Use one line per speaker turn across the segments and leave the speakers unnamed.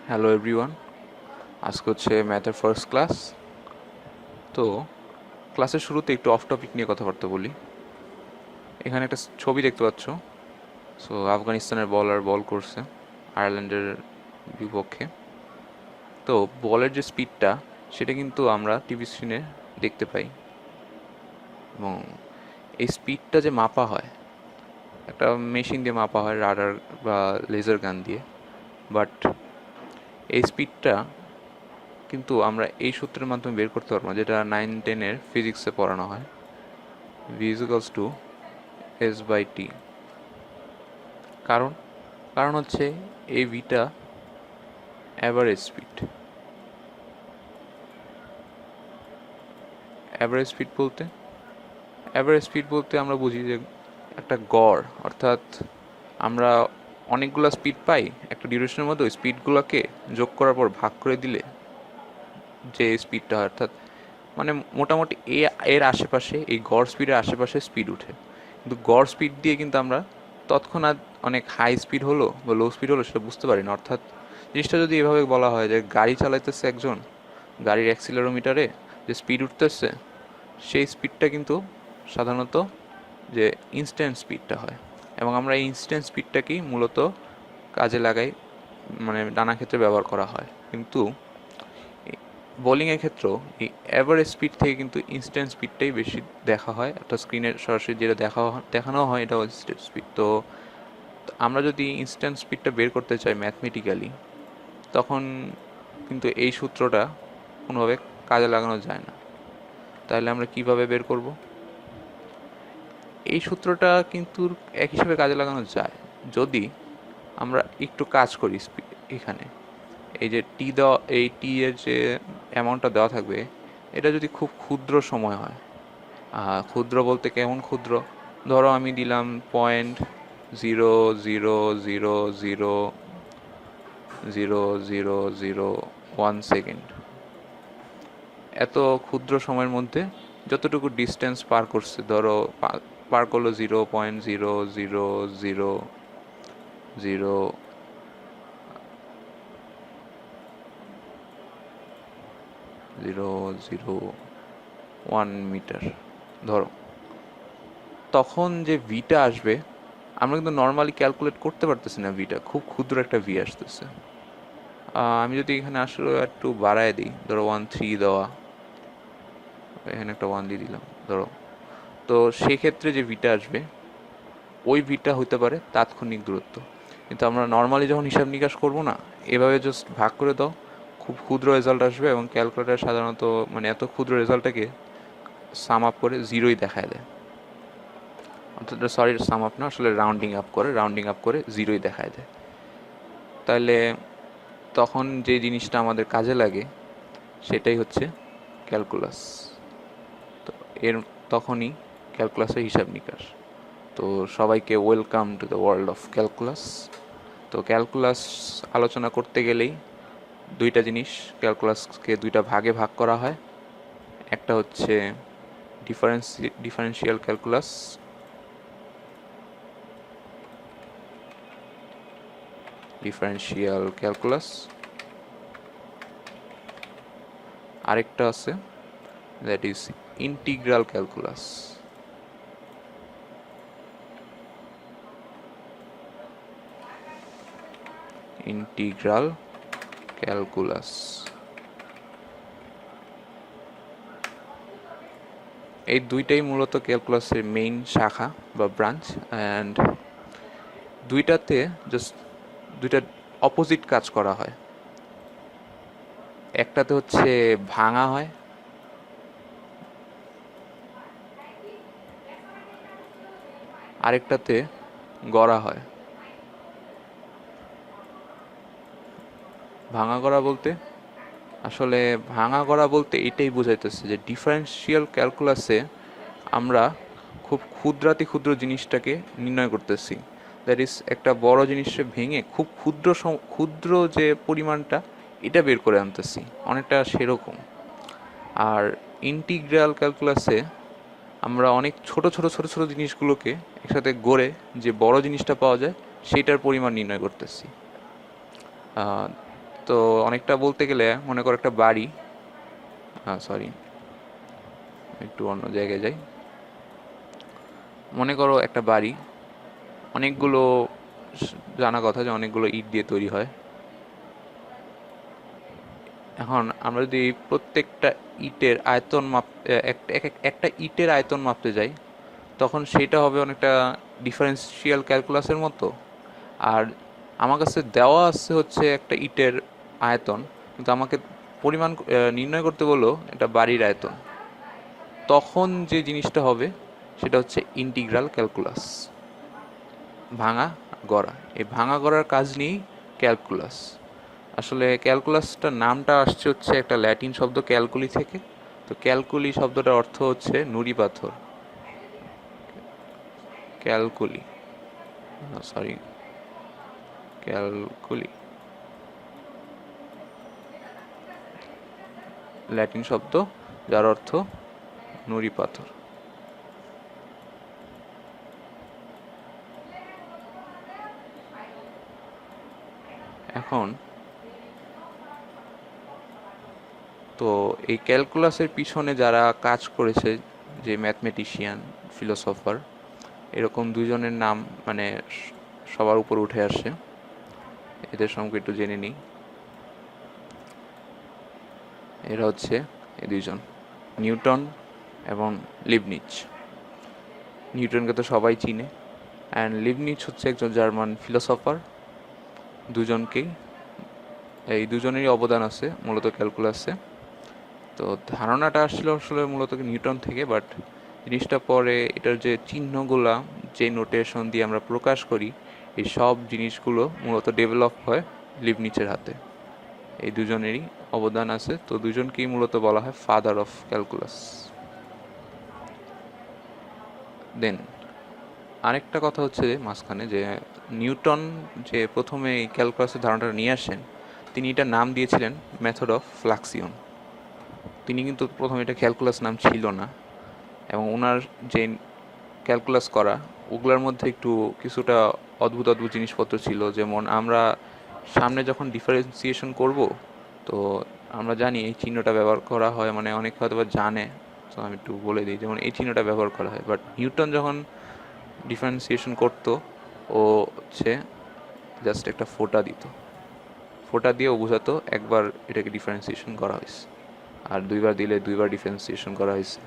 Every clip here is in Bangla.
হ্যালো এভরিওয়ান, আজকে হচ্ছে ম্যাথের ফার্স্ট ক্লাস। তো ক্লাসের শুরুতে একটু অফ টপিক নিয়ে কথাবার্তা বলি। এখানে একটা ছবি দেখতে পাচ্ছ। সো আফগানিস্তানের বলার বল করছে আয়ারল্যান্ডের বিপক্ষে। তো বলের যে স্পিডটা সেটা কিন্তু আমরা টিভি স্ক্রিনে দেখতে পাই, এবং এই স্পিডটা যে মাপা হয় একটা মেশিন দিয়ে মাপা হয়, রাডার বা লেজার গান দিয়ে। বাট এই স্পিডটা কিন্তু আমরা এই সূত্রের মাধ্যমে বের করতে পারবো না, যেটা 9-10-এর ফিজিক্সে পড়ানো হয়। V equals to S by T. কারণ কারণ হচ্ছে এই ভিটা অ্যাভারেজ স্পিড। অ্যাভারেজ স্পিড বলতে আমরা বুঝি যে একটা গড়, অর্থাৎ আমরা অনেকগুলো স্পিড পাই একটা ডিউরেশনের মধ্যে। ওই স্পিডগুলোকে যোগ করার পর ভাগ করে দিলে যে স্পিডটা হয়, অর্থাৎ মানে মোটামুটি এর আশেপাশে, এই গড় স্পিডের আশেপাশে স্পিড উঠে। কিন্তু গড় স্পিড দিয়ে কিন্তু আমরা তৎক্ষণাৎ অনেক হাই স্পিড হলো বা লো স্পিড হলো সেটা বুঝতে পারি না। অর্থাৎ জিনিসটা যদি এভাবে বলা হয় যে গাড়ি চালাইতেছে একজন, গাড়ির অ্যাক্সিলারোমিটারে যে স্পিড উঠতেছে, সেই স্পিডটা কিন্তু সাধারণত যে ইনস্ট্যান্ট স্পিডটা হয়। এবং আমরা এই ইনস্ট্যান্ট স্পিডটাকেই মূলত কাজে লাগাই, মানে নানা ক্ষেত্রে ব্যবহার করা হয়। কিন্তু বোলিংয়ের ক্ষেত্রেও এই অ্যাভারেজ স্পিড থেকে কিন্তু ইনস্ট্যান্ট স্পিডটাই বেশি দেখা হয়, একটা স্ক্রিনে সরাসরি যেটা দেখানো হয় এটা ইনস্ট্যান্ট স্পিড। তো আমরা যদি ইনস্ট্যান্ট স্পিডটা বের করতে চাই ম্যাথমেটিক্যালি, তখন কিন্তু এই সূত্রটা কোনোভাবে কাজে লাগানো যায় না। তাহলে আমরা কিভাবে বের করব? এই সূত্রটা কিন্তু এক হিসেবে কাজে লাগানো যায় যদি আমরা একটু কাজ করি। এখানে এই যে টি দেওয়া, এই টি এর যে অ্যামাউন্টটা দেওয়া থাকবে, এটা যদি খুব ক্ষুদ্র সময় হয়, ক্ষুদ্র বলতে কেমন ক্ষুদ্র? ধরো আমি দিলাম 0.00000001 সেকেন্ড। এত ক্ষুদ্র সময়ের মধ্যে যতটুকু ডিস্টেন্স পার করছে, ধরো পার করলো 0.000001 মিটার ধরো। তখন যে ভিটা আসবে, আমরা কিন্তু নর্মালি ক্যালকুলেট করতে পারতেছি না, ভিটা খুব ক্ষুদ্র একটা ভি আসতেছে। আমি যদি এখানে আসলে একটু বাড়ায় দিই, ধরো 1.3 দেওয়া, এখানে একটা 1 দিয়ে দিলাম ধরো। তো সেক্ষেত্রে যে ভিটা আসবে, ওই ভিটা হতে পারে তাৎক্ষণিক দূরত্ব। কিন্তু আমরা নর্মালি যখন হিসাব নিকাশ করবো না, এভাবে জাস্ট ভাগ করে দাও, খুব ক্ষুদ্র রেজাল্ট আসবে। এবং ক্যালকুলেটার সাধারণত মানে এত ক্ষুদ্র রেজাল্টটাকে সাম আপ করে জিরোই দেখায় দেয়। অর্থাৎ সরি, সাম আপ না, আসলে রাউন্ডিং আপ করে জিরোই দেখায় দেয়। তাহলে তখন যে জিনিসটা আমাদের কাজে লাগে সেটাই হচ্ছে ক্যালকুলাস। তো এর তখনই ক্যালকুলাসের হিসাব নিকাশ। তো সবাইকে welcome to the world of calculus. তো ক্যালকুলাস আলোচনা করতে গেলেই দুইটা জিনিস, ক্যালকুলাসকে দুইটা ভাগে ভাগ করা হয়। একটা হচ্ছে ডিফারেন্সিয়াল ক্যালকুলাস, আরেকটা আছে that is integral calculus. Integral calculus এই দুইটাই মূলত ক্যালকুলাসের মেইন শাখা বা ব্রাঞ্চ। অ্যান্ড দুইটাতে জাস্ট দুইটা অপোজিট কাজ করা হয়। একটাতে হচ্ছে ভাঙা হয়, আরেকটাতে গড়া হয়। ভাঙা গড়া বলতে আসলে ভাঙা গড়া বলতে এটাই বোঝাইতেছে যে ডিফারেন্সিয়াল ক্যালকুলাসে আমরা খুব ক্ষুদ্রাতি ক্ষুদ্র জিনিসটাকে নির্ণয় করতেছি। দ্যাট ইজ একটা বড় জিনিসকে ভেঙে খুব ক্ষুদ্র যে পরিমাণটা, এটা বের করে আনতেছি, অনেকটা সেরকম। আর ইন্টিগ্রাল ক্যালকুলাসে আমরা অনেক ছোট ছোট ছোট ছোট জিনিসগুলোকে একসাথে গড়ে যে বড় জিনিসটা পাওয়া যায় সেইটার পরিমাণ নির্ণয় করতেছি। তো অনেকটা বলতে গেলে মনে করো একটা বাড়ি, সরি একটু অন্য জায়গায় যাই। মনে করো একটা বাড়ি অনেকগুলো, জানা কথা যে অনেকগুলো ইট দিয়ে তৈরি হয়। এখন আমরা যদি প্রত্যেকটা ইটের আয়তন একটা ইটের আয়তন মাপতে যাই, তখন সেটা হবে অনেকটা ডিফারেন্সিয়াল ক্যালকুলাসের মতো। আর আমার কাছে দেওয়া আছে হচ্ছে একটা ইটের আয়তন, কিন্তু আমাকে পরিমাণ নির্ণয় করতে বললো এটা বাড়ির আয়তন। তখন যে জিনিসটা হবে সেটা হচ্ছে ইন্টিগ্রাল ক্যালকুলাস, ভাঙা গড়া। এই ভাঙা গড়ার কাজ নিয়েই ক্যালকুলাস। আসলে ক্যালকুলাসটার নামটা আসছে হচ্ছে একটা ল্যাটিন শব্দ ক্যালকুলি থেকে। তো ক্যালকুলি শব্দটার অর্থ হচ্ছে নুড়ি পাথর। ক্যালকুলি, সরি, ক্যালকুলি ল্যাটিন শব্দ যার অর্থ নুড়ি পাথর। এখন তো এই ক্যালকুলাসের পিছনে যারা কাজ করেছে, যে ম্যাথমেটিশিয়ান, ফিলোসফার, এরকম দুজনের নাম মানে সবার উপর উঠে আসে। এদের সঙ্গে একটু জেনে নিই। এরা হচ্ছে এই দুইজন, নিউটন এবং লিবনিচ। নিউটনকে তো সবাই চিনে, অ্যান্ড লিবনিচ হচ্ছে একজন জার্মান ফিলোসফার। দুজনকেই, এই দুজনেরই অবদান আছে মূলত ক্যালকুলাসে। তো ধারণাটা আসলে আসলে মূলত নিউটন থেকে, বাট জিনিসটা পরে এটার যে চিহ্নগুলা, যে নোটেশন দিয়ে আমরা প্রকাশ করি, এই সব জিনিসগুলো মূলত ডেভেলপ হয় লিবনিচের হাতে। এই দুজনেরই অবদান আছে, তো দুজনকেই মূলত বলা হয় ফাদার অফ ক্যালকুলাস। দেন আরেকটা কথা হচ্ছে যে মাঝখানে যে নিউটন যে প্রথমে এই ক্যালকুলাসের ধারণাটা নিয়ে আসেন, তিনি এটার নাম দিয়েছিলেন মেথড অফ ফ্লাক্সিয়ন। তিনি কিন্তু প্রথমে এটা ক্যালকুলাস নাম ছিল না, এবং ওনার যে ক্যালকুলাস করা ওগুলোর মধ্যে একটু কিছুটা অদ্ভুত অদ্ভুত জিনিসপত্র ছিল। যেমন আমরা সামনে যখন ডিফারেন্সিয়েশন করব, তো আমরা জানি এই চিহ্নটা ব্যবহার করা হয়, মানে অনেকে হয়তো বা জানে, তো আমি একটু বলে দিই। যেমন এই চিহ্নটা ব্যবহার করা হয়, বাট নিউটন যখন ডিফারেন্সিয়েশন করতো, ও হচ্ছে জাস্ট একটা ফোঁটা দিত, ফোঁটা দিয়ে ও বোঝাতো একবার এটাকে ডিফারেন্সিয়েশন করা হয়েছে, আর দুইবার দিলে দুইবার ডিফারেন্সিয়েশন করা হয়েছে,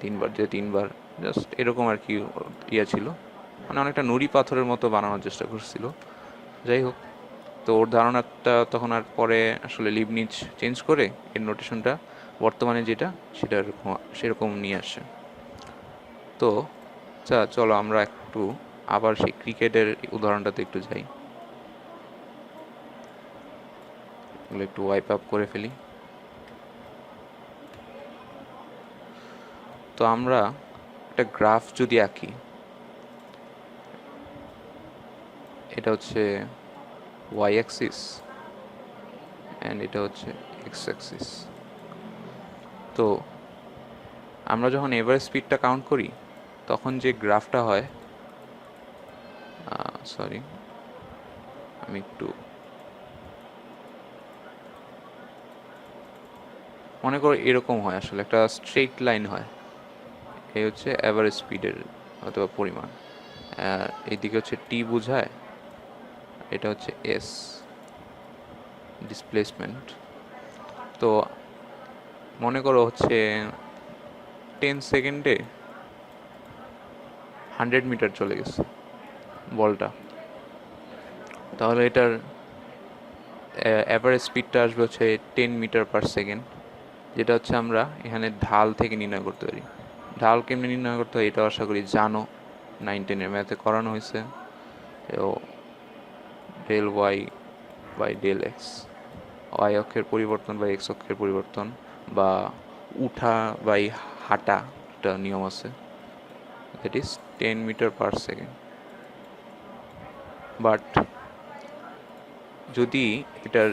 তিনবার দিলে তিনবার, জাস্ট এরকম আর কি ইয়ে ছিল। মানে অনেকটা নুড়ি পাথরের মতো বানানোর চেষ্টা করছিল। যাই হোক, তো ওর ধারণাটা তখন আর পরে আসলে লিবনিচ চেঞ্জ করে এর নোটেশনটা বর্তমানে যেটা সেটা সেরকম নিয়ে আসে। তো চলো আমরা একটু আবার সেই ক্রিকেটের উদাহরণটাতে একটু যাই, এগুলো একটু ওয়াইপ আপ করে ফেলি। তো আমরা একটা গ্রাফ যদি আঁকি, এটা হচ্ছে ওয়াই অ্যাক্সিস অ্যান্ড এটা হচ্ছে এক্স অ্যাক্সিস। তো আমরা যখন এভারেজ স্পিডটা কাউন্ট করি, তখন যে গ্রাফটা হয়, সরি আমি একটু, মনে করো এরকম হয়, আসলে একটা স্ট্রেট লাইন হয়। এই হচ্ছে অ্যাভারেজ স্পিডের অথবা পরিমাণ, এইদিকে হচ্ছে টি বোঝায়, এটা হচ্ছে এস, ডিসপ্লেসমেন্ট। তো মনে করো হচ্ছে 10 সেকেন্ডে 100 মিটার চলে গেছে বলটা, তাহলে এটার অ্যাভারেজ স্পিডটা আসবে হচ্ছে 10 মিটার পার সেকেন্ড, যেটা হচ্ছে আমরা এখানে ঢাল থেকে নির্ণয় করতে পারি। ঢাল কেমনি নির্ণয় করতে হয় এটা আশা করি জানো, 9-10 ম্যাথে করানো হয়েছে। Del Y by del X, Y অক্ষের পরিবর্তন বা এক্স অক্ষের পরিবর্তন, বা উঠা বাই হাঁটা, একটা নিয়ম আছে, that is 10 metre per second. But যদি এটার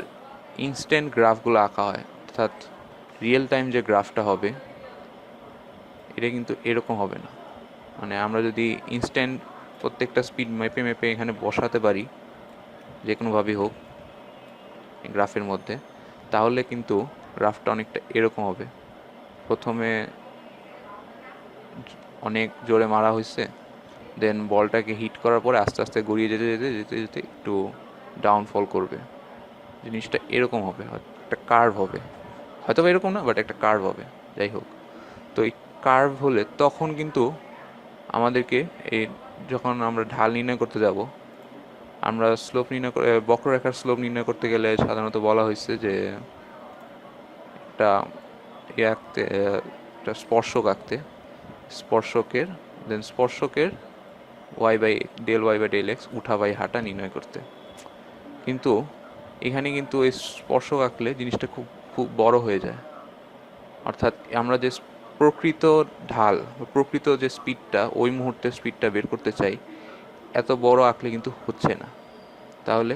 ইনস্ট্যান্ট গ্রাফগুলো আঁকা হয়, অর্থাৎ রিয়েল টাইম যে গ্রাফটা হবে, এটা কিন্তু এরকম হবে না। মানে আমরা যদি ইনস্ট্যান্ট প্রত্যেকটা স্পিড মেপে মেপে এখানে বসাতে পারি, যে কোনোভাবেই হোক, গ্রাফের মধ্যে, তাহলে কিন্তু গ্রাফটা অনেকটা এরকম হবে। প্রথমে অনেক জোরে মারা হয়েছে, দেন বলটাকে হিট করার পরে আস্তে আস্তে গড়িয়ে যেতে যেতে যেতে যেতে একটু ডাউনফল করবে। জিনিসটা এরকম হবে, একটা কার্ভ হবে, হয়তো বা এরকম না, বাট একটা কার্ভ হবে। যাই হোক, তো এই কার্ভ হলে তখন কিন্তু আমাদেরকে এই যখন আমরা ঢাল নির্ণয় করতে যাব, আমরা স্লোপ নির্ণয় করে বক্ররেখার স্লোপ নির্ণয় করতে গেলে সাধারণত বলা হয়েছে যে একটা আঁকতে, একটা স্পর্শক আঁকতে, স্পর্শকের ওয়াই বাই ডেল এক্স উঠা বাই হাঁটা নির্ণয় করতে। কিন্তু এখানে কিন্তু এই স্পর্শক আঁকলে জিনিসটা খুব খুব বড় হয়ে যায়। অর্থাৎ আমরা যে প্রকৃত ঢাল, প্রকৃত যে স্পিডটা, ওই মুহূর্তে স্পিডটা বের করতে চাই, এত বড় আঁকলে কিন্তু হচ্ছে না। তাহলে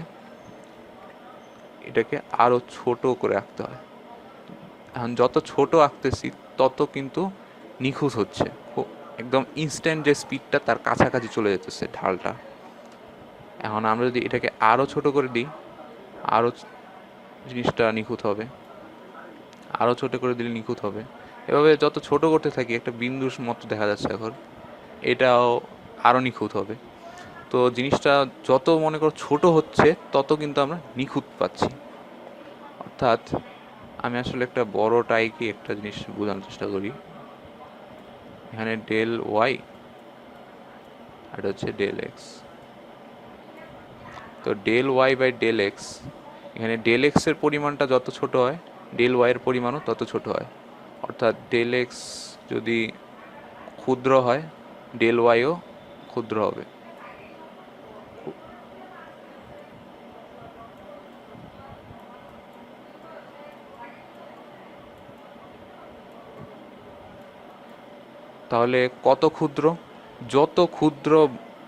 এটাকে আরও ছোট করে আঁকতে হয়। এখন যত ছোট আঁকতেছি তত কিন্তু নিখুঁত হচ্ছে, একদম ইনস্ট্যান্ট যে স্পিডটা তার কাছাকাছি চলে যেতেছে ঢালটা। এখন আমরা যদি এটাকে আরও ছোট করে দিই, আরও জিনিসটা নিখুঁত হবে, আরও ছোট করে দিলে নিখুঁত হবে। এভাবে যত ছোট করতে থাকি, একটা বিন্দুর মতো দেখা যাচ্ছে এখন, এটাও আরও নিখুঁত হবে। তো জিনিসটা যত মনে করো ছোট হচ্ছে তত কিন্তু আমরা নিখুঁত পাচ্ছি। অর্থাৎ আমি আসলে একটা বড়টাইকে একটা জিনিস বোঝানোর চেষ্টা করি। এখানে ডেল ওয়াই আর এটা হচ্ছে ডেল এক্স। তো del Y by del X, এখানে ডেল এক্সের পরিমাণটা যত ছোট হয়, ডেল ওয়াইয়ের পরিমাণও তত ছোট হয়। অর্থাৎ ডেল এক্স যদি ক্ষুদ্র হয়, ডেল ওয়াইও ক্ষুদ্র হবে। তাহলে কত ক্ষুদ্র? যত ক্ষুদ্র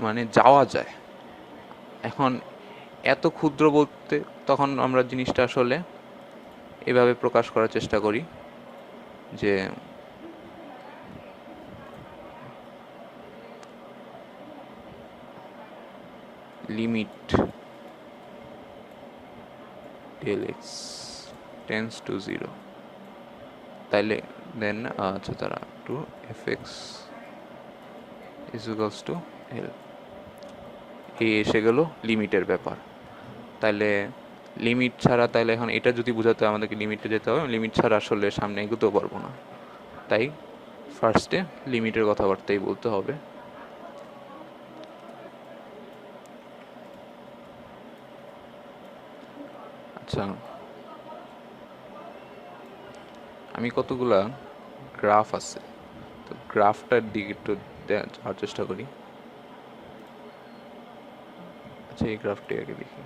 মানে যাওয়া যায়। এখন এত ক্ষুদ্র বলতে তখন আমরা জিনিসটা আসলে এভাবে প্রকাশ করার চেষ্টা করি যে limit del x tends to 0, তাইলে দেন আচ্ছা তারা টু f x is equals to l, এই এসে গেল লিমিটের ব্যাপার। তাইলে লিমিট ছাড়া, তাইলে এখন এটা যদি বোঝাতে হয় আমাদেরকে লিমিটে যেতে হবে, লিমিট ছাড়া আসলে সামনে এগোতেও পারবো না। তাই ফার্স্টে লিমিটের কথাবার্তাই বলতে হবে। আচ্ছা, আমি কতগুলা গ্রাফ আছে, তো গ্রাফটার দিকে একটু যাওয়ার চেষ্টা করি। আচ্ছা, এই গ্রাফটি আগে দেখি।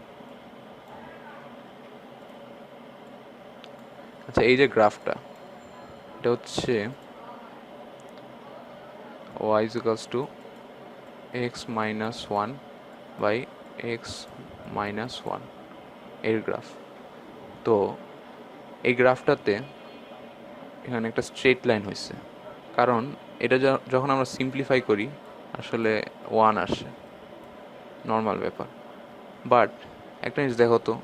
আচ্ছা, এই যে গ্রাফটা, এটা হচ্ছে y is equals to x minus 1 by x minus 1 এর গ্রাফ। তো এই গ্রাফটাতে এখানে একটা স্ট্রেট লাইন হয়েছে, কারণ এটা যখন আমরা সিম্পলিফাই করি আসলে 1 আসে, নর্মাল ব্যাপার। বাট একটা জিনিস দেখো তো,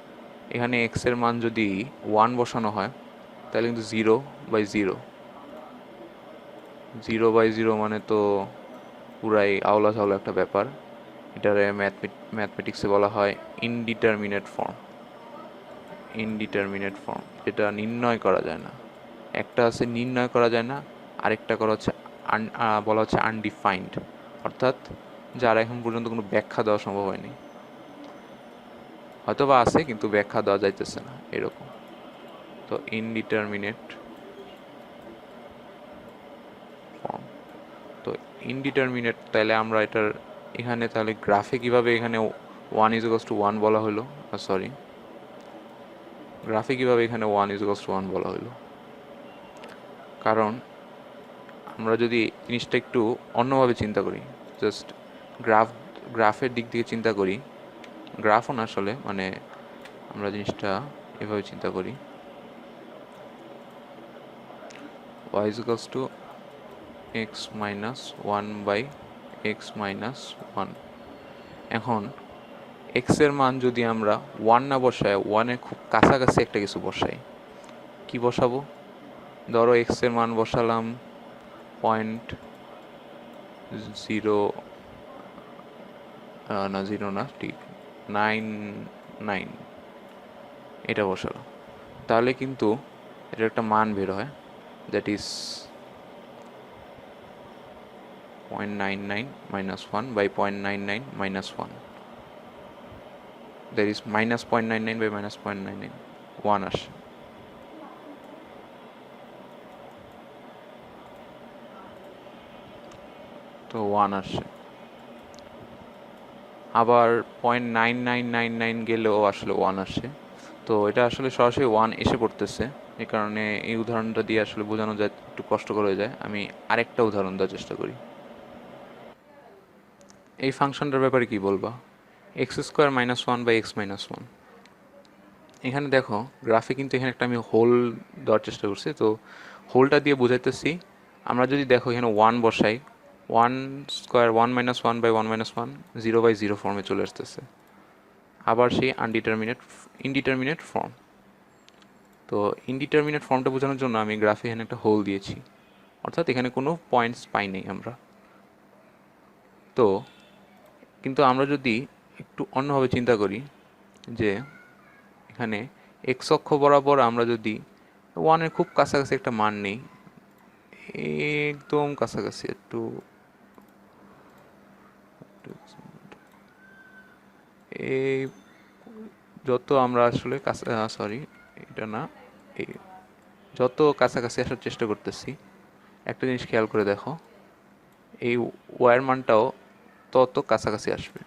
এখানে x এর মান যদি 1 বসানো হয় তাহলে কিন্তু 0/0, 0/0 মানে তো পুরাই আওলা ঝাওলা একটা ব্যাপার। এটারে ম্যাথমেটিক্সে বলা হয় ইনডিটারমিনেট ফর্ম। যেটা নির্ণয় করা যায় না। একটা আছে নির্ণয় করা যায় না, আরেকটা করা হচ্ছে বলা হচ্ছে আনডিফাইন্ড, অর্থাৎ যার এখন পর্যন্ত কোনো ব্যাখ্যা দেওয়া সম্ভব হয়নি। হয়তো বা আছে কিন্তু ব্যাখ্যা দেওয়া যাইতেছে না, এরকম। তো ইনডিটারমিনেট ফর্ম। তো ইনডিটারমিনেট, তাহলে আমরা এটার এখানে তাহলে গ্রাফে কিভাবে এখানে 1 is equals to 1 বলা হলো, সরি, গ্রাফে কিভাবে এখানে 1 is equals to 1 বলা হলো? কারণ আমরা যদি জিনিসটা একটু অন্যভাবে চিন্তা করি, জাস্ট গ্রাফের দিক থেকে চিন্তা করি, গ্রাফও না আসলে, মানে আমরা জিনিসটা এভাবে চিন্তা করি, y is equals to x minus 1 by x minus 1। এখন এক্স এর মান যদি আমরা 1 না বসাই, 1-এর খুব কাছাকাছি একটা কিছু বসাই, কি বসাবো? ধরো এক্স এর মান বসালাম 0, না 0 না, ঠিক 9 এটা বসালাম, তাহলে কিন্তু এটা একটা মান বের হয়, that is 0.99 minus 1 by 0.99 minus 1. There is minus 0.99 by minus 0.99, 1 আসে। তো 1 আসে, আবার 0.9999 গেলেও আসলে 1 আসে। তো এটা আসলে সরাসরি 1 এসে পড়তেছে, এই কারণে এই উদাহরণটা দিয়ে আসলে বোঝানো যায় একটু কষ্টকর হয়ে যায়। আমি আরেকটা উদাহরণ দেওয়ার চেষ্টা করি। এই ফাংশনটার ব্যাপারে কি বলবা? X square minus 1 by X minus 1। এখানে দেখো গ্রাফে কিন্তু এখানে একটা আমি হোল দেওয়ার চেষ্টা করছি, তো হোলটা দিয়ে বোঝাইতেছি আমরা যদি দেখো এখানে 1 বসাই, 1 square 1 minus 1 by 1 minus 1 0 by 0 ফর্মে চলে আসতেছে, আবার সেই ইনডিটারমিনেট ফর্ম। তো ইনডিটারমিনেট ফর্মটা বোঝানোর জন্য আমি গ্রাফে এখানে একটা হোল দিয়েছি, অর্থাৎ এখানে কোনো পয়েন্টস পাই নাই আমরা। তো কিন্তু আমরা যদি একটু অন্যভাবে চিন্তা করি, যে এখানে এক্স অক্ষ বরাবর আমরা যদি 1-এর খুব কাছাকাছি একটা মান নেই, একদম কাছাকাছি একটু, এই যত আমরা আসলে সরি এটা না, এই যত কাছাকাছি আসার চেষ্টা করতেছি, একটা জিনিস খেয়াল করে দেখো, এই ওয়ার মানটাও তত কাছাকাছি আসবে,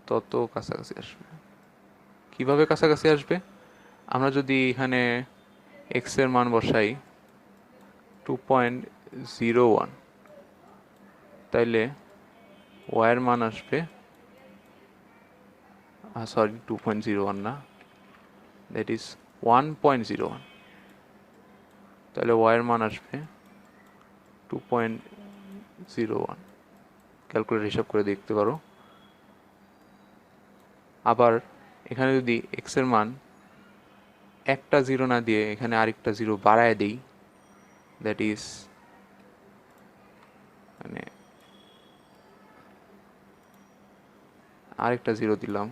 তত কাছাকাছি আসবে। কিভাবে কাছাকাছি আসবে? আমরা যদি এখানে এক্স এর মান বসাই 2.01, তাইলে ওয়ার মান আসবে, সরি 2.01 না, দ্যাট ইজ 1.01। তাহলে ওয়ার মান আসবে 2.01। ক্যালকুলেটর হিসাব করে দেখতে পারো। আবার এখানে যদি এক্স এর মান একটা জিরো না দিয়ে এখানে আরেকটা জিরো বাড়ায় দিই, দ্যাট ইজ মানে আরেকটা জিরো দিলাম,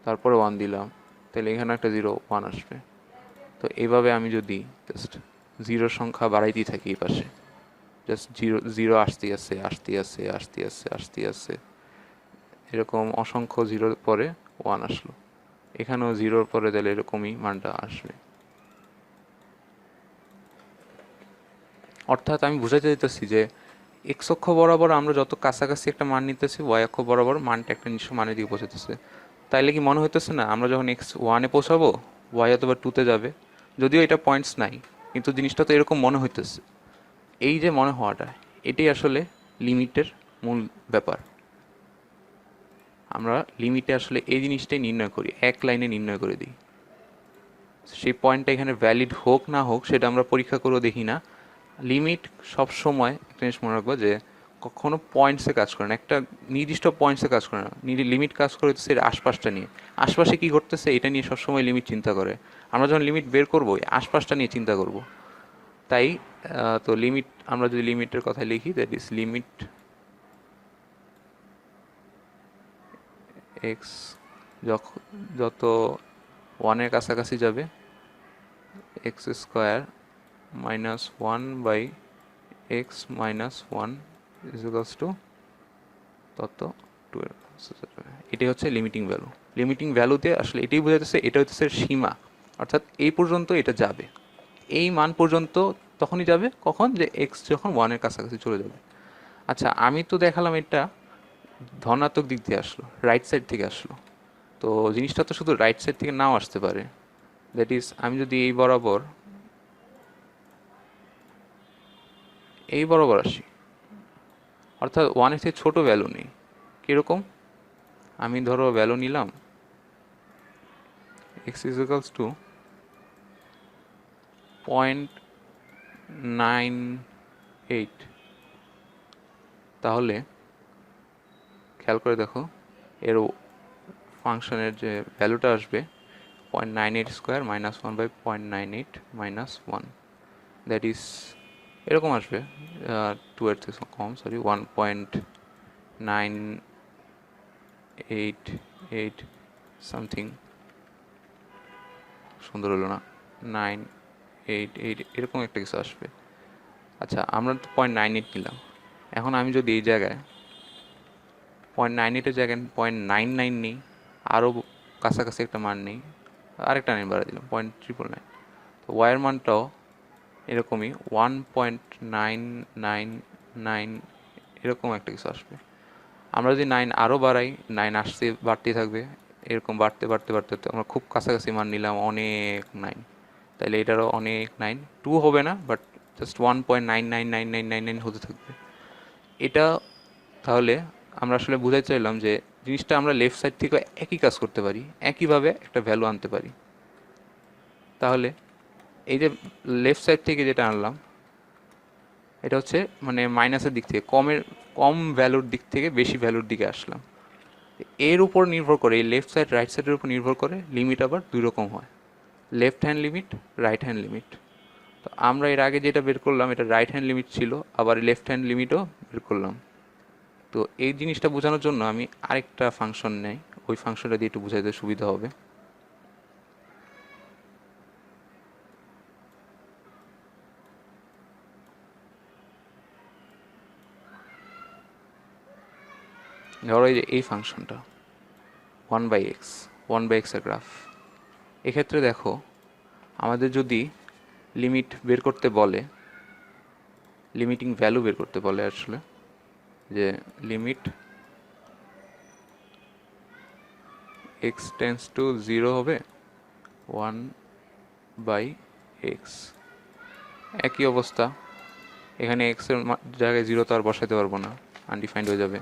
তারপরে 1 দিলাম, তাহলে এখানে একটা 1 আসবে। তো এইভাবে আমি যদি জাস্ট জিরোর সংখ্যা বাড়াইতেই থাকি এই পাশে, জাস্ট জিরো জিরো আসতে আসতে এরকম অসংখ্য জিরোর পরে 1 আসলো, এখানেও জিরোর পরে তাহলে এরকমই মানটা আসবে। অর্থাৎ আমি বুঝাতে চাইতেছি যে এক্স অক্ষ বরাবর আমরা যত কাছাকাছি একটা মান নিতেছি, ওয়াই অক্ষ বরাবর মানটা একটা নিশ্চয় মানের দিকে পৌঁছাতেছে। তাইলে কি মনে হইতেছে না আমরা যখন এক্স 1-এ পৌঁছাবো, ওয়াই অথবা 2-তে যাবে? যদিও এটা পয়েন্টস নাই, কিন্তু জিনিসটা তো এরকম মনে হইতেছে। এই যে মনে হওয়াটা, এটাই আসলে লিমিটের মূল ব্যাপার। আমরা লিমিটে আসলে এই জিনিসটাই নির্ণয় করি, এক লাইনে নির্ণয় করে দিই। সেই পয়েন্টটা এখানে ভ্যালিড হোক না হোক সেটা আমরা পরীক্ষা করেও দেখি না। লিমিট সব সময় একটা জিনিস মনে রাখবো, যে কখনো পয়েন্টসে কাজ করে না, একটা নির্দিষ্ট পয়েন্টসে কাজ করে না। লিমিট কাজ করে হচ্ছে এর আশপাশটা নিয়ে, আশপাশে কী ঘটতেছে এটা নিয়ে সবসময় লিমিট চিন্তা করে। আমরা যখন লিমিট বের করবো আশপাশটা নিয়ে চিন্তা করব। তাই তো লিমিট, আমরা যদি লিমিটের কথা লিখি, দ্যাট ইজ লিমিট এক্স যত 1-এর কাছাকাছি যাবে, X square minus 1 by X minus 1 equals to তত 2 এর। এটাই হচ্ছে লিমিটিং ভ্যালু। লিমিটিং ভ্যালুতে আসলে এটাই বোঝাতেছে এটা হচ্ছে সীমা, অর্থাৎ এই পর্যন্ত এটা যাবে, এই মান পর্যন্ত তখনই যাবে কখন, যে এক্স যখন 1-এর কাছাকাছি চলে যাবে। আচ্ছা, আমি তো দেখালাম এটা ধনাত্মক দিক দিয়ে আসলো, রাইট সাইড থেকে আসলো। তো জিনিসটা তো শুধু রাইট সাইড থেকে নাও আসতে পারে। দ্যাট ইজ আমি যদি এই বরাবর আসি, অর্থাৎ 1-এর থেকে ছোটো ভ্যালু নেই। কীরকম? আমি ধরো ভ্যালু নিলাম এক্স ইজিক্যালস টু 0.98, তাহলে খেয়াল করে দেখো এর ফাংশনের যে ভ্যালুটা আসবে 0.98 square minus 1/0.98 minus 1, that is এরকম আসবে, 2 এর থেকে কম, সরি, 1.988 সামথিং, সুন্দর হলো না, 988 এরকম একটা কিছু আসবে। আচ্ছা, আমরা তো 0.98 নিলাম, এখন আমি যদি এই জায়গায় 0.98-এর জায়গায় 0.99 নিই, আরও কাছাকাছি একটা মান নেই, আরেকটা 9 বাড়া দিলাম 0.999, তো ওয়াইয়ের মানটাও এরকমই 1.999 এরকম একটা কিছু আসবে। আমরা যদি 9 আরও বাড়াই, 9 আসতে বাড়তেই থাকবে, এরকম বাড়তে বাড়তে বাড়তে বাড়তে আমরা খুব কাছাকাছি মান নিলাম, অনেক 9, তাহলে এটারও অনেক 9, 2 হবে না, বাট জাস্ট 1.999999 হতে থাকবে। এটা তাহলে আমরা আসলে বোঝাতে চাইলাম যে জিনিসটা আমরা লেফট সাইড থেকে একই কাজ করতে পারি, একইভাবে একটা ভ্যালু আনতে পারি। তাহলে এই যে লেফট সাইড থেকে যেটা আনলাম, এটা হচ্ছে মানে মাইনাসের দিক থেকে, কম ভ্যালুর দিক থেকে বেশি ভ্যালুর দিকে আসলাম। এর উপর নির্ভর করে, এই লেফট সাইড রাইট সাইডের উপর নির্ভর করে লিমিট আবার দুই রকম হয়, left hand limit, right hand limit. তো আমরা এর আগে যেটা বের করলাম এটা রাইট হ্যান্ড লিমিট ছিল, আবার লেফট হ্যান্ড লিমিটও বের করলাম। তো এই জিনিসটা বোঝানোর জন্য আমি আরেকটা ফাংশন নেই, ওই ফাংশনটা দিয়ে একটু বোঝাতে সুবিধা হবে। ধরো এই ফাংশনটা 1/x, 1/x এর গ্রাফ। এক্ষেত্রে দেখো আমাদের যদি লিমিট বের করতে বলে, লিমিটিং ভ্যালু বের করতে বলে আসলে, যে লিমিট x টেন্স টু 0 হবে 1/x, একই অবস্থা এখানে x এর জায়গায় 0 তো আর বসাতে পারবো না, আনডিফাইন্ড হয়ে যাবে।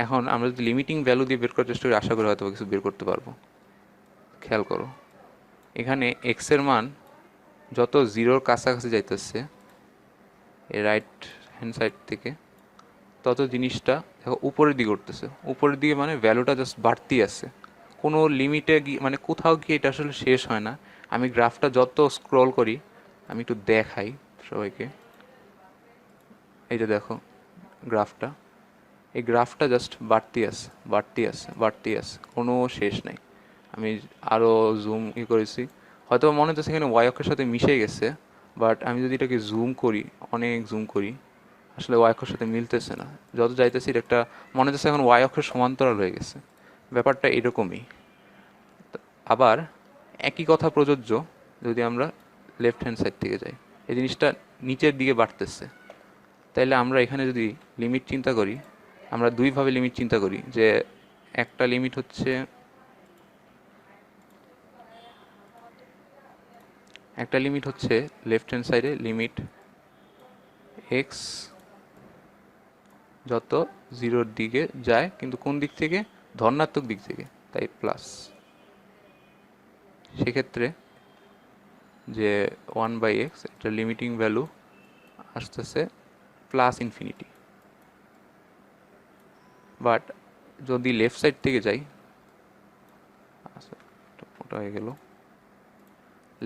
এখন আমরা যদি লিমিটিং ভ্যালু দিয়ে বের করার চেষ্টা করি, আশা করি হয়তো কিছু বের করতে পারবো। খেয়াল করো এখানে x এর মান যত 0-র কাছাকাছি যাইতেছে এই রাইট হ্যান্ড সাইড থেকে, তত জিনিসটা দেখো উপরের দিকে উঠতেছে। উপরের দিকে মানে ভ্যালুটা জাস্ট বাড়তেই আছে, কোনো লিমিটে গিয়ে মানে কোথাও গিয়ে এটা আসলে শেষ হয় না। আমি গ্রাফটা যত স্ক্রল করি, আমি একটু দেখাই সবাইকে, এই যে দেখো গ্রাফটা, এই গ্রাফটা জাস্ট বাড়তেই আছে, বাড়তেই আছে, বাড়তেই আছে, কোনো শেষ নাই। আমি আরও জুম করেছি, হয়তো মনে হচ্ছে এখানে ওয়াই অক্ষের সাথে মিশে গেছে, বাট আমি যদি এটাকে জুম করি, অনেক জুম করি, আসলে ওয়াই অক্ষের সাথে মিলতেছে না। যত যাইতেছি এটা একটা মনে হচ্ছে এখন ওয়াই অক্ষের সমান্তরাল হয়ে গেছে, ব্যাপারটা এরকমই। আবার একই কথা প্রযোজ্য যদি আমরা লেফট হ্যান্ড সাইড থেকে যাই, এই জিনিসটা নিচের দিকে বাড়তেছে। তাইলে আমরা এখানে যদি লিমিট চিন্তা করি, আমরা দুইভাবে লিমিট চিন্তা করি, যে একটা লিমিট হচ্ছে, লেফট হ্যান্ড সাইডে লিমিট এক্স যত 0-র দিকে যায়, কিন্তু কোন দিক থেকে, ধনাত্মক দিক থেকে, তাই প্লাস। সেক্ষেত্রে যে 1/x এটা লিমিটিং ভ্যালু আসতেছে প্লাস ইনফিনিটি। বাট যদি লেফট সাইড থেকে যাই, ওটা হয়ে গেল,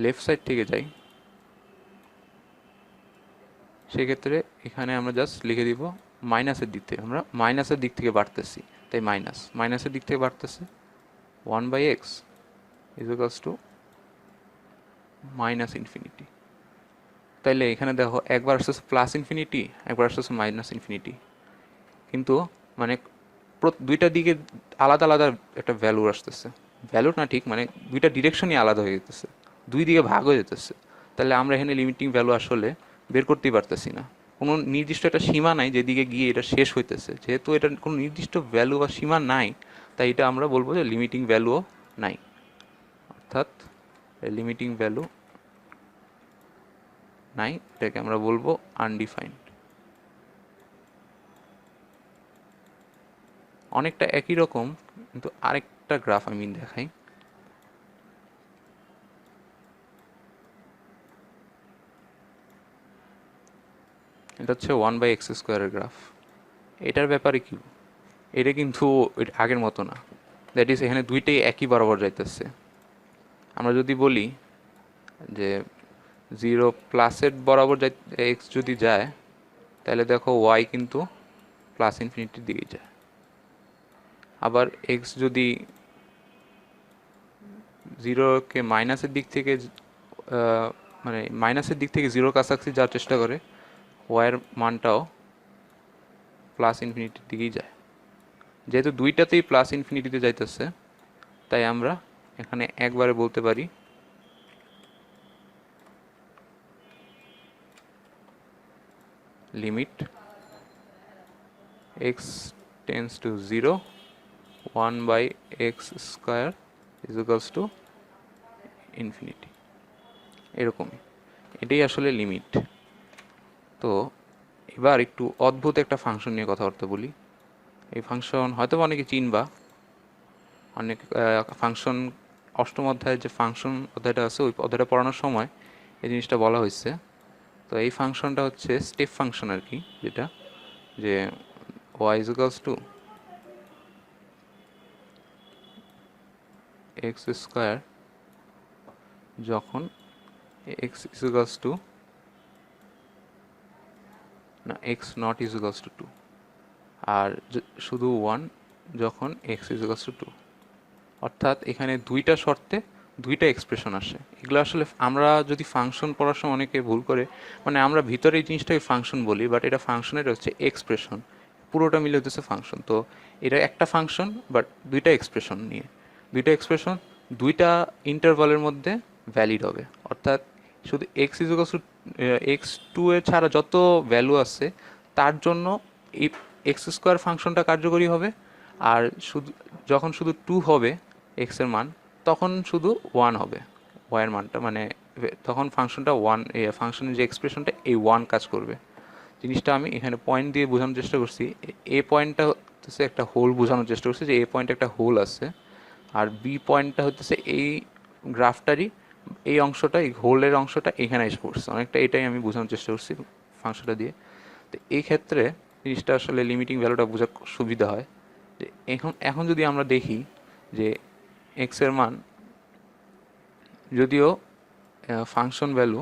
লেফট সাইড থেকে যাই, সেক্ষেত্রে এখানে আমরা জাস্ট লিখে দিব মাইনাসের দিক থেকে, আমরা মাইনাসের দিক থেকে বাড়তেছি, তাই মাইনাসের দিক থেকে বাড়তেছে 1/x is equals two minus infinity. তাইলে এখানে দেখো একবার আসতেছে প্লাস ইনফিনিটি, একবার আসতেছে মাইনাস ইনফিনিটি, কিন্তু মানে দুইটা দিকে আলাদা আলাদা একটা ভ্যালু আসতেছে, ভ্যালু না ঠিক মানে দুইটা ডিরেকশনই আলাদা হয়ে যেতেছে, দুই দিকে ভাগ হয়ে যেতেছে। তাহলে আমরা এখানে লিমিটিং ভ্যালু আসলে বের করতেই পারতেছি না, কোনো নির্দিষ্ট একটা সীমা নাই যেদিকে গিয়ে এটা শেষ হইতেছে। যেহেতু এটা কোনো নির্দিষ্ট ভ্যালু বা সীমা নাই, তাই এটা আমরা বলবো যে লিমিটিং ভ্যালুও নাই, অর্থাৎ লিমিটিং ভ্যালু নাই, এটাকে আমরা বলবো আনডিফাইন্ড। অনেকটা একই রকম, কিন্তু আরেকটা গ্রাফ আমি দেখাই। এটা হচ্ছে 1/x স্কোয়ারের গ্রাফ। এটার ব্যাপারে কি, এটা কিন্তু আগের মতো না। দ্যাট ইজ এখানে দুইটাই একই বরাবর যাইতেছে। আমরা যদি বলি যে 0 প্লাসের বরাবর যাই, এক্স যদি যায়, তাহলে দেখো ওয়াই কিন্তু প্লাস ইনফিনিটির দিকেই যায়। আবার এক্স যদি 0কে মাইনাসের দিক থেকে মানে মাইনাসের দিক থেকে 0 কাছাকাছি যাওয়ার চেষ্টা করে, ওয়াইয়ের মানটাও প্লাস ইনফিনিটির দিকেই যায়। যেহেতু দুইটাতেই প্লাস ইনফিনিটিতে যাইতেছে, তাই আমরা এখানে একবারে বলতে পারি limit x tends to 0 1/x² is equals to infinity. এরকমই, এটাই আসলে লিমিট। তো এবার একটু অদ্ভুত একটা ফাংশন নিয়ে কথাবার্তা বলি। এই ফাংশন হয়তো অনেকে চিনবা, অনেক ফাংশন অষ্টম অধ্যায়ের যে ফাংশন অধ্যায়টা আছে ওই অধ্যায়টা পড়ানোর সময় এই জিনিসটা বলা হয়েছে। তো এই ফাংশনটা হচ্ছে স্টেপ ফাংশন আর কি, যেটা যে y is equals to x² যখন x is equals to না x not is equals to 2, আর শুধু 1 যখন x is equals to 2। অর্থাৎ এখানে দুইটা শর্তে দুইটা এক্সপ্রেশন আসে। এগুলো আসলে আমরা যদি ফাংশন পড়ার সময় অনেকে ভুল করে, মানে আমরা ভিতরে এই জিনিসটাকে ফাংশন বলি, বাট এটা ফাংশনের হচ্ছে এক্সপ্রেশন, পুরোটা মিলে হচ্ছে ফাংশন। তো এটা একটা ফাংশন বাট দুইটা এক্সপ্রেশন নিয়ে, দুইটা এক্সপ্রেশন দুইটা ইন্টারভালের মধ্যে ভ্যালিড হবে। অর্থাৎ শুধু এক্স ইজ টু x2 এর ছাড়া যত ভ্যালু আছে তার জন্য এই x² ফাংশনটা কার্যকরী হবে। আর শুধু যখন শুধু 2 হবে এক্স এর মান, তখন শুধু 1 হবে ওয়াইয়ের মানটা, মানে তখন ফাংশনটা 1, ফাংশনের যে এক্সপ্রেশনটা এই 1 কাজ করবে। জিনিসটা আমি এখানে পয়েন্ট দিয়ে বোঝানোর চেষ্টা করছি। এ পয়েন্টটা হচ্ছে একটা হোল বোঝানোর চেষ্টা করছি, যে এ পয়েন্টে একটা হোল আছে, আর বি পয়েন্টটা হচ্ছে এই গ্রাফটারই এই অংশটা, এই হোলের অংশটা এখানে এসে পড়ছে অনেকটা, এটাই আমি বোঝানোর চেষ্টা করছি ফাংশনটা দিয়ে। তো এই ক্ষেত্রে জিনিসটা আসলে লিমিটিং ভ্যালুটা বোঝা সুবিধা হয়। যে এখন যদি আমরা দেখি যে এক্সের মান যদিও ফাংশন ভ্যালু,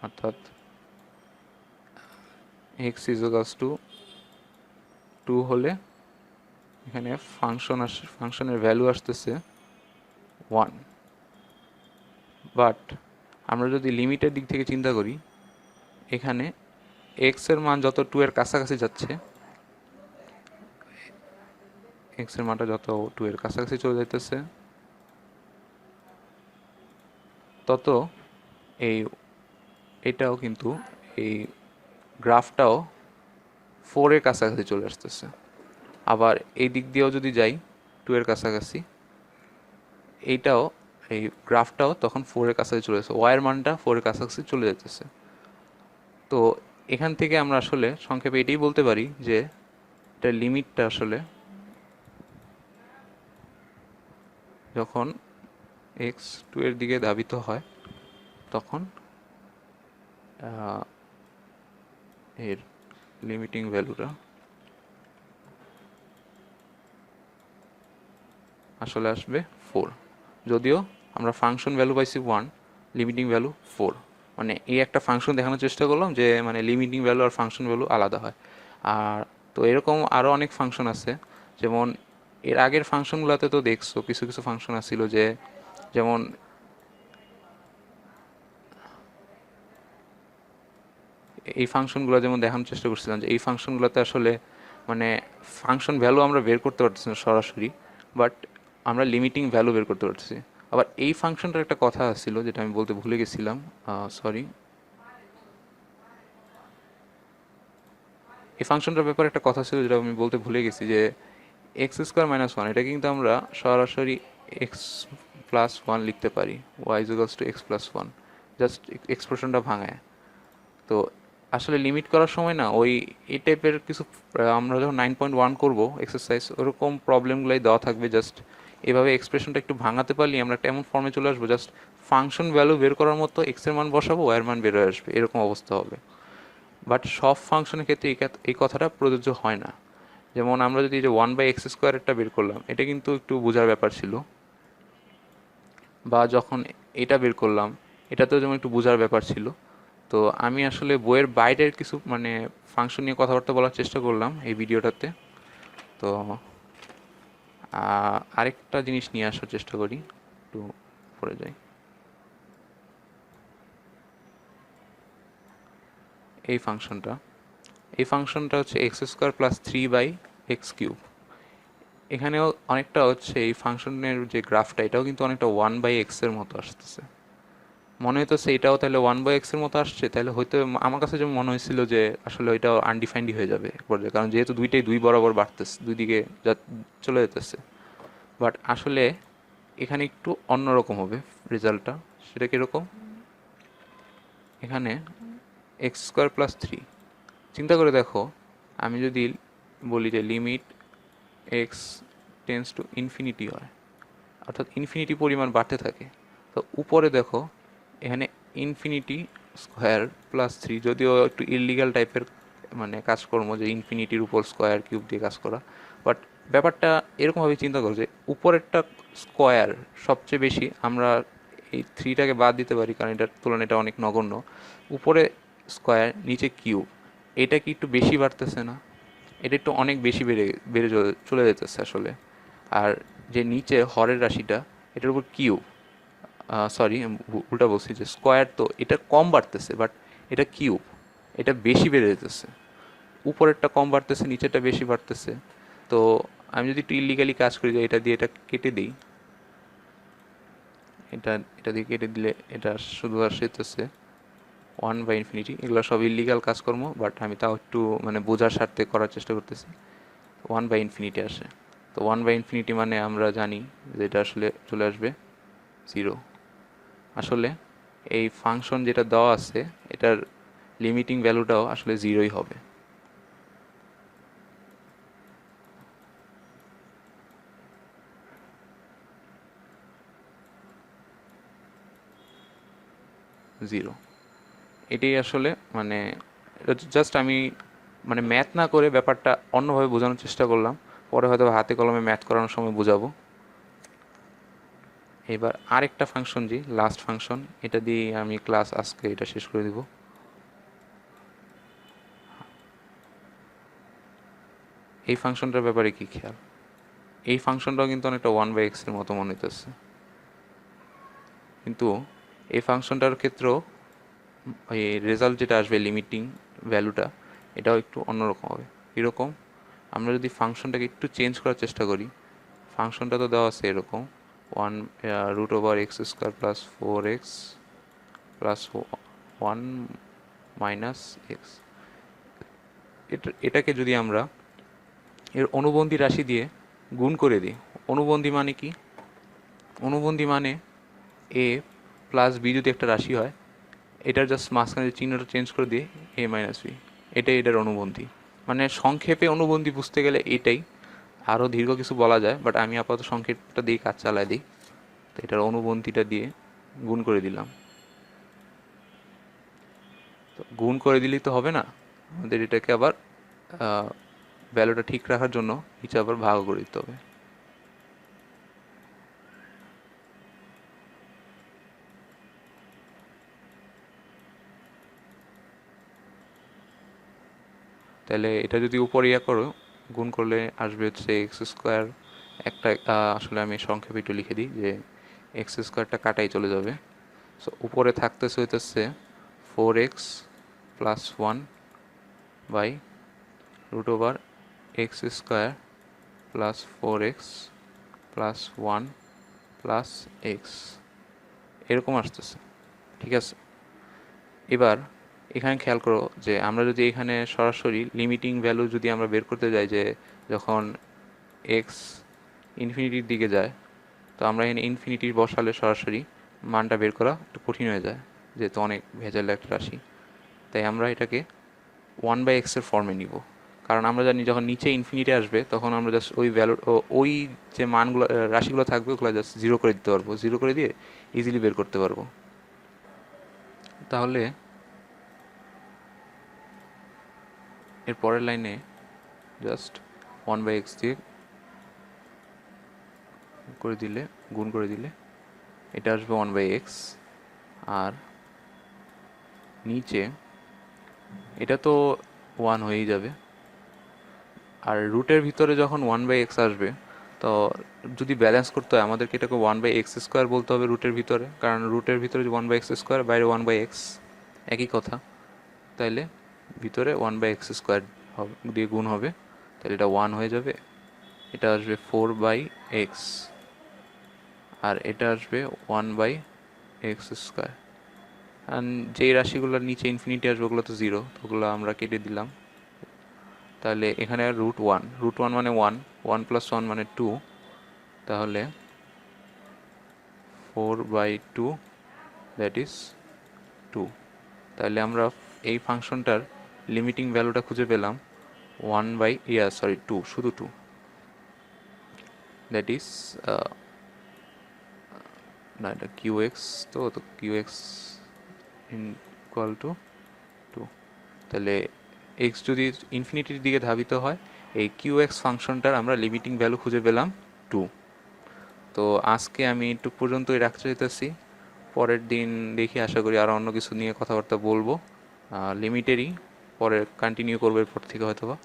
অর্থাৎ এক্স ইজ ইকুয়ালস টু 2 হলে এখানে ফাংশনের ভ্যালু আসতেছে 1। বাট আমরা যদি লিমিটের দিক থেকে চিন্তা করি, এখানে এক্সের মান যত 2 এর কাছাকাছি যাচ্ছে, এক্সের মানটা যত 2 এর কাছাকাছি চলে যাইতেছে, তত এটাও কিন্তু এই গ্রাফটাও 4 এর কাছাকাছি চলে আসতেছে। আবার এই দিক দিয়েও যদি যাই 2 এর কাছাকাছি, এইটাও এই গ্রাফটাও তখন 4 এর কাছাকাছি চলে যাচ্ছে, ওয়াইয়ের মানটা 4 এর কাছাকাছি চলে যেতেছে। তো এখান থেকে আমরা আসলে সংক্ষেপে এটাই বলতে পারি যে এটা লিমিটটা আসলে যখন এক্স 2 এর দিকে ধাবিত হয়, তখন এর লিমিটিং ভ্যালুটা আসলে আসবে 4। যদিও আমরা ফাংশন ভ্যালু পাইছি 1, লিমিটিং ভ্যালু 4, মানে এই একটা ফাংশন দেখানোর চেষ্টা করলাম যে মানে লিমিটিং ভ্যালু আর ফাংশন ভ্যালু আলাদা হয়। আর তো এরকম আরও অনেক ফাংশন আছে, যেমন এর আগের ফাংশনগুলোতে তো দেখছো কিছু কিছু ফাংশন আসছিল যে, যেমন এই ফাংশনগুলো যেমন দেখানোর চেষ্টা করছিলাম যে এই ফাংশনগুলোতে আসলে মানে ফাংশন ভ্যালু আমরা বের করতে পারতেছি না সরাসরি, বাট আমরা লিমিটিং ভ্যালু বের করতে পারতেছি। আবার এই ফাংশনটার একটা কথা ছিল যেটা আমি বলতে ভুলে গেছিলাম, সরি, এই ফাংশনটার ব্যাপারে একটা কথা ছিল যেটা আমি বলতে ভুলে গেছি, যে x² - 1 এটা কিন্তু আমরা সরাসরি x+1 লিখতে পারি, y=x+1, জাস্ট এক্সপ্রেশনটা ভাঙায়। তো আসলে লিমিট করার সময় না ওই এই টাইপের কিছু আমরা যখন 9.1 করবো এক্সারসাইজ, ওরকম প্রবলেমগুলোই দেওয়া থাকবে। জাস্ট এভাবে এক্সপ্রেশনটা একটু ভাঙাতে পারলে আমরা একটা এমন ফর্মে চলে আসবো, জাস্ট ফাংশন ভ্যালু বের করার মতো এক্সের মান বসাবো, ওয়ার মান বের হয়ে আসবে, এরকম অবস্থা হবে। বাট সব ফাংশনের ক্ষেত্রে এই কথাটা প্রযোজ্য হয় না। যেমন আমরা যদি যে 1/x² বের করলাম, এটা কিন্তু একটু বোঝার ব্যাপার ছিল, বা যখন এটা বের করলাম, এটাতেও যেমন একটু বোঝার ব্যাপার ছিল। তো আমি আসলে বইয়ের বাইরের কিছু মানে ফাংশন নিয়ে কথাবার্তা বলার চেষ্টা করলাম এই ভিডিওটাতে। তো আরেকটা জিনিস নিয়ে আসার চেষ্টা করি, একটু পরে যাই। এই ফাংশনটা হচ্ছে x² + 3/x³ এখানেও অনেকটা হচ্ছে এই ফাংশনের যে গ্রাফটা, এটাও কিন্তু অনেকটা 1/x-এর মতো আসতেছে। মনে হইতেছে এটাও তাহলে 1/x-এর মতো আসছে, তাহলে হয়তো আমার কাছে যেমন মনে হয়েছিল যে আসলে ওইটাও আনডিফাইন্ডই হয়ে যাবে এক পর্যায়ে, কারণ যেহেতু দুইটাই দুই বরাবর বাড়তেছে, দুই দিকে চলে যেতেছে। বাট আসলে এখানে একটু অন্যরকম হবে রেজাল্টটা। সেটা কীরকম? এখানে x² + 3, চিন্তা করে দেখো, আমি যদি বলি যে limit x tends to infinity হয়, অর্থাৎ ইনফিনিটি পরিমাণ বাড়তে থাকে, তো উপরে দেখো এখানে ইনফিনিটি² + 3, যদিও একটু ইললিগাল টাইপের মানে কাজকর্ম যে ইনফিনিটির উপর স্কোয়ার কিউব দিয়ে কাজ করা, বাট ব্যাপারটা এরকমভাবে চিন্তা করো যে উপরেরটা স্কোয়ার সবচেয়ে বেশি, আমরা এই 3টাকে বাদ দিতে পারি কারণ এটার তুলনায় এটা অনেক নগণ্য। উপরে স্কোয়ার, নিচে কিউব, এটা কি একটু বেশি বাড়তেছে না? এটা একটু অনেক বেশি বেড়ে বেড়ে চলে যেতেছে আসলে। আর যে নিচে হরের রাশিটা, এটার উপর কিউব, সরি উল্টা বলছি, যে স্কোয়ার, তো এটা কম বাড়তেছে, বাট এটা কিউব, এটা বেশি বেড়ে যেতেছে। উপরেরটা কম বাড়তেছে, নিচেরটা বেশি বাড়তেছে। তো আমি যদি একটু ইলিগালি কাজ করি, যে এটা দিয়ে এটা কেটে দিই, এটা এটা দিয়ে কেটে দিলে এটা শুধু আসতেছে 1/∞। এগুলো সব ইলিগাল কাজকর্ম, বাট আমি তাও একটু মানে বোঝার স্বার্থে করার চেষ্টা করতেছি। 1/∞ আসে। তো 1/∞ মানে আমরা জানি যে এটা আসলে চলে আসবে 0। আসলে এই ফাংশন যেটা দেওয়া আছে, এটার লিমিটিং ভ্যালুটাও আসলে 0ই হবে। জিরো। এটাই আসলে মানে জাস্ট আমি মানে ম্যাথ না করে ব্যাপারটা অন্যভাবে বোঝানোর চেষ্টা করলাম, পরে হয়তো হাতে কলমে ম্যাথ করানোর সময় বোঝাবো। এবার আরেকটা ফাংশন, যে লাস্ট ফাংশন, এটা দিয়ে আমি ক্লাস আজকে এটা শেষ করে দিব। এই ফাংশনটার ব্যাপারে কি খেয়াল? এই ফাংশনটাও কিন্তু অনেকটা 1/x-এর মতো মনে হইতেছে, কিন্তু এই ফাংশনটার ক্ষেত্রেও এই রেজাল্ট যেটা আসবে, লিমিটিং ভ্যালুটা, এটাও একটু অন্যরকম হবে। এরকম আমরা যদি ফাংশনটাকে একটু চেঞ্জ করার চেষ্টা করি, ফাংশনটা তো দেওয়া আছে এরকম 1√x² + 4x + 1 - x। এটাকে যদি আমরা এর অনুবন্ধী রাশি দিয়ে গুণ করে দিই, অনুবন্ধী মানে কি? অনুবন্ধী মানে a + b যদি একটা রাশি হয়, এটার জাস্ট মাঝখানে চিহ্নটা চেঞ্জ করে দিয়ে a - b, এটাই এটার অনুবন্ধী। মানে সংক্ষেপে অনুবন্ধী বুঝতে গেলে এটাই। আরও দীর্ঘ কিছু বলা যায়, বাট আমি আপাতত সংক্ষেপটা দিয়ে কাজ চালাই দিই। তো এটার অনুবন্ধীটা দিয়ে গুণ করে দিলাম। তো গুণ করে দিলেই তো হবে না, আমাদের এটাকে আবার ভ্যালুটা ঠিক রাখার জন্য নিচে আবার ভাগ করে দিতে হবে। তাহলে এটা যদি উপরে করো, গুণ করলে আসবে হচ্ছে x²। একটা আসলে আমি সংক্ষেপে একটু লিখে দিই যে x² কাটাই চলে যাবে। সো উপরে থাকতেছে হইতেছে 4x + 1/√x² + 4x + 1 + x, এরকম আসতেছে। ঠিক আছে। এবার এখানে খেয়াল করো যে আমরা যদি এখানে সরাসরি লিমিটিং ভ্যালু যদি আমরা বের করতে যাই, যে যখন এক্স ইনফিনিটির দিকে যায়, তো আমরা এখানে ইনফিনিটি বসালে সরাসরি মানটা বের করা একটু কঠিন হয়ে যায়, যেহেতু অনেক ভেজাল একটা রাশি। তাই আমরা এটাকে 1/x-এর ফর্মে নিব, কারণ আমরা জানি যখন নিচে ইনফিনিটি আসবে, তখন আমরা জাস্ট ওই ভ্যালু, ওই যে মানগুলো রাশিগুলো থাকবে, ওগুলো জাস্ট 0 করে দিতে পারবো, 0 করে দিয়ে ইজিলি বের করতে পারবো। তাহলে এর পরের লাইনে জাস্ট 1/x দিয়ে করে দিলে, গুণ করে দিলে এটা আসবে 1/x। আর নিচে এটা তো 1 হয়েই যাবে। আর রুটের ভিতরে যখন 1/x আসবে, তো যদি ব্যালেন্স করতে হয় আমাদেরকে এটাকে 1/x² বলতে হবে রুটের ভিতরে, কারণ রুটের ভিতরে যে 1/x², বাইরে 1/x, একই কথা। তাইলে ভিতরে 1/x² হবে, দিয়ে গুণ হবে, তাহলে এটা 1 হয়ে যাবে। এটা আসবে 4/x, আর এটা আসবে 1/x²। অ্যান্ড যেই রাশিগুলোর নিচে ইনফিনিটি আসবে ওগুলো তো 0, ওগুলো আমরা কেটে দিলাম। তাহলে এখানে √1 মানে 1, 1 + 1 মানে 2, তাহলে 4/2, দ্যাট ইজ 2। তাহলে আমরা এই ফাংশনটার লিমিটিং ভ্যালুটা খুঁজে পেলাম 2, শুধু 2, দ্যাট ইজ না, এটা qx, তো qx ইকুয়াল টু 2। তাহলে x যদি ইনফিনিটির দিকে ধাবিত হয়, এই qx ফাংশনটার আমরা লিমিটিং ভ্যালু খুঁজে পেলাম 2। তো আজকে আমি একটু পর্যন্তই রাখতে চাইতেছি। পরের দিন দেখি, আশা করি আরও অন্য কিছু নিয়ে কথাবার্তা বলবো, লিমিটেরই পরে কন্টিনিউ করবো এরপর থেকে হয়তোবা।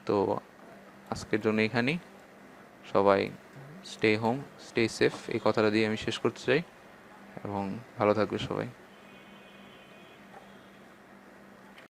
তো আজকের জন্য এখানেই, সবাই স্টে হোম, স্টে সেফ, এই কথাটা দিয়ে আমি শেষ করতে চাই, এবং ভালো থাকবে সবাই।